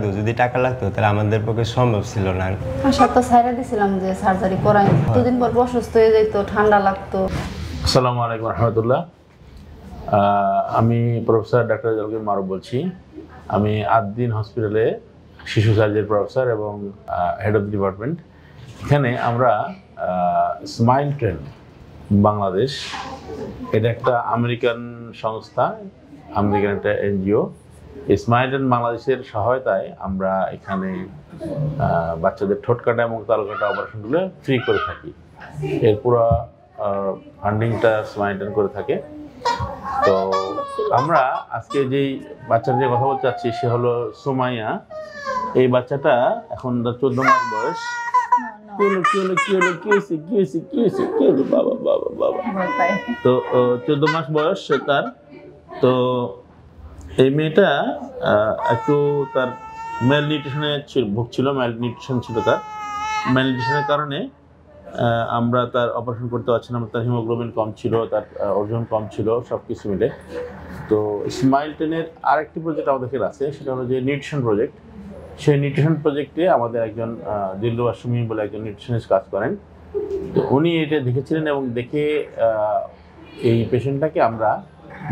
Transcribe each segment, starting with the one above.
যদি টাকা লাগতো তাহলে আমাদের পক্ষে সম্ভব ছিল না। আশা তো ছাইরা দিছিলাম যে সার্জারি করাই, দুদিন পর অসুস্থ হয়ে যেত, ঠান্ডা লাগতো। আসসালামু আলাইকুম রহমতুল্লাহ। আমি প্রফেসর ডক্টর জালগির মারুফ বলছি। আমি আদ্দিন হসপিটালে শিশু সার্জারি প্রফেসর এবং হেড অফ দ্য ডিপার্টমেন্ট। এখানে আমরা স্মাইল ট্রেন বাংলাদেশ, এটা একটা আমেরিকান সংস্থা, আমেরিকান একটা এনজিও। স্মাইল ট্রেন বাংলাদেশের সহায়তায় আমরা এখানে বাচ্চাদের ঠোঁট কাটা এবং তালু কাটা অপারেশনগুলো ফ্রি করে থাকি। এর পুরো ফান্ডিংটা স্মাইল ট্রেন করে থাকে। তো আমরা আজকে যেই বাচ্চার যে কথা বলতে চাচ্ছি সে হলো সুমাইয়া। এই বাচ্চাটা এখন 14 মাস বয়স। তো 14 মাস বয়স তার। তো এই মেয়েটা একটু তার ম্যালনিউট্রিশনে ভুগছিল, ম্যালনিউট্রিশন ছিল তার। ম্যালনিউট্রিশনের কারণে আমরা তার অপারেশন করতে পারছিলাম। তার হিমোগ্লোবিন কম ছিল, তার ওজন কম ছিল, সব কিছু মিলে। তো স্মাইল ট্রেনের আরেকটি প্রজেক্ট আমাদের আছে, সেটা হলো যে নিউট্রিশন প্রজেক্ট। সেই নিউট্রিশন প্রজেক্টে আমাদের একজন দিলরুবা সুমি বলে একজন নিউট্রিশনিস্ট কাজ করেন। তো উনি এটা দেখেছিলেন এবং দেখে এই পেশেন্টটাকে আমরা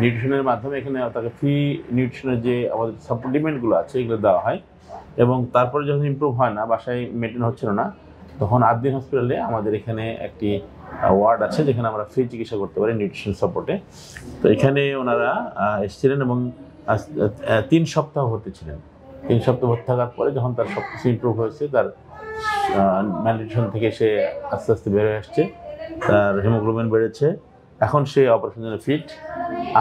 নিউট্রিশনের মাধ্যমে এখানে তাকে ফ্রি নিউট্রিশনের যে আমাদের সাপ্লিমেন্টগুলো আছে এগুলো দেওয়া হয়। এবং তারপরে যখন ইমপ্রুভ হয় না, বাসায় মেনটেন হচ্ছিল না, তখন আদ্দিন হসপিটালে আমাদের এখানে একটি ওয়ার্ড আছে যেখানে আমরা ফ্রি চিকিৎসা করতে পারি নিউট্রিশন সাপোর্টে। তো এখানে ওনারা এসেছিলেন এবং 3 সপ্তাহ ভর্তি ছিলেন। 3 সপ্তাহ ভর্তি থাকার পরে যখন তার সব কিছু ইমপ্রুভ হয়েছে, তার ম্যালনিউট্রিশন থেকে সে আস্তে আস্তে বের হয়ে আসছে, তার হিমোগ্লোবিন বেড়েছে, এখন সে অপারেশনের জন্য ফিট।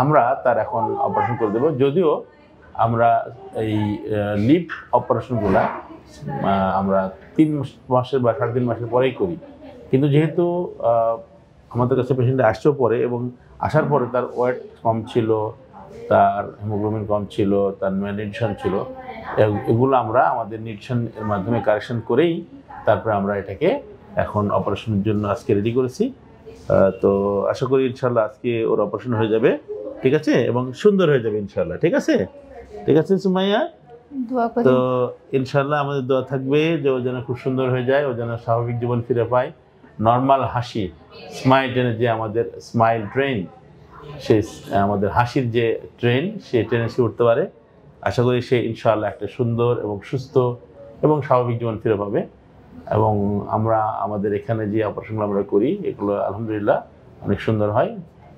আমরা তার এখন অপারেশন করে দেবো। যদিও আমরা এই লিপ অপারেশনগুলা আমরা 3 মাসের বা 3.5 মাসের পরেই করি, কিন্তু যেহেতু আমাদের কাছে পেশেন্ট আসছেও পরে এবং আসার পরে তার ওয়েট কম ছিল, তার হিমোগ্লোবিন কম ছিল, তার ম্যালনিউট্রিশন ছিল, এগুলো আমরা আমাদের নিউট্রিশনের মাধ্যমে কারেকশন করেই তারপরে আমরা এটাকে এখন অপারেশনের জন্য আজকে রেডি করেছি। তো আশা করি ইনশাল্লাহ আজকে ওর অপারেশন হয়ে যাবে, ঠিক আছে, এবং সুন্দর হয়ে যাবে ইনশাল্লাহ। ঠিক আছে, ঠিক আছে সুমাইয়া। তো ইনশাল্লাহ আমাদের দোয়া থাকবে যে ও যেন খুব সুন্দর হয়ে যায়, ও যেন স্বাভাবিক জীবন ফিরে পায়, নর্মাল হাসি, স্মাইল ট্রেনের যে আমাদের স্মাইল ট্রেন, সেই আমাদের হাসির যে ট্রেন, সেই ট্রেনে সে উঠতে পারে। আশা করি সে ইনশাআল্লাহ একটা সুন্দর এবং সুস্থ এবং স্বাভাবিক জীবন ফিরে পাবে। এবং আমরা আমাদের এখানে যে অপারেশনগুলো আমরা করি এগুলো আলহামদুলিল্লাহ অনেক সুন্দর হয়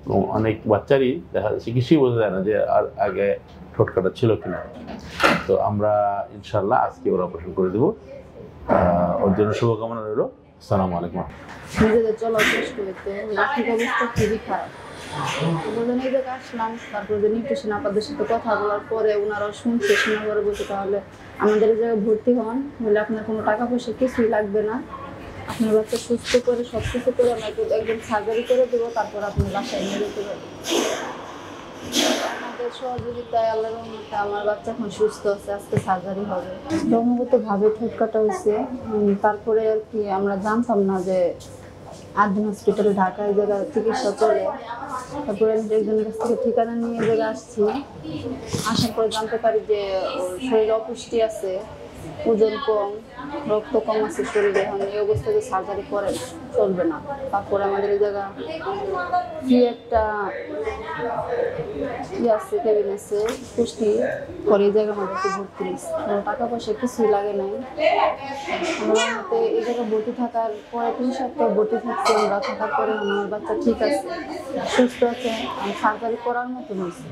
এবং অনেক বাচ্চারই দেখা যাচ্ছে কিছুই বোঝা যায় না যে আর আগে ঠোঁট কাটা ছিল কিনা। তো আমরা ইনশাআল্লাহ আজকে ওর অপারেশন করে দেবো। ওর জন্য শুভকামনা রইল। আসসালামু আলাইকুম। নিজেদের চলার চেষ্টা করতে আর্থিক অবস্থা খুবই খারাপ। এই জায়গায় আসলাম, তারপরে যে নিউট্রিশন আপাদের সাথে কথা বলার পরে ওনারা শুনছে, শোনার পরে বলছে তাহলে আমাদের এই জায়গায় ভর্তি হন, বলে আপনার কোনো টাকা পয়সা কিছুই লাগবে না, আপনার বাচ্চা সুস্থ করে সব কিছু করে আমরা একদম সার্জারি করে দেবো, তারপর আপনি বাসায় নিয়ে যেতে পারবেন। আমাদের সহযোগিতায় আল্লাহর রহমতে আমার বাচ্চা এখন সুস্থ আছে, আজকে সার্জারি হবে। ক্রমাগতভাবে ঠোঁট কাটা হয়েছে। তারপরে আর কি আমরা জানতাম না যে আদ্দিন হসপিটাল ঢাকায় এই জায়গায় চিকিৎসা চলে। তারপরে আমি একজনের কাছ থেকে ঠিকানা নিয়ে এই জায়গায় আসছি। আসার পরে জানতে পারি যে ওর শরীরে অপুষ্টি আছে, ওজন কম, রক্ত কম আছে শরীরে। এখন এই অবস্থায় সার্জারি করে চলবে না। তারপরে আমাদের এই জায়গা কি একটা আছে, কেবিন আছে, পুষ্টি করে এই জায়গায় আমাদেরকে ভর্তি নিচ্ছে। কোনো টাকা পয়সা কিছুই লাগে নাই। আমার মতে এই জায়গায় ভর্তি থাকার পরে 3 সপ্তাহ ভর্তি থাকছি আমরা। থাকার পরে আমার বাচ্চা ঠিক আছে, সুস্থ আছে, সার্জারি করার মতো হয়েছে।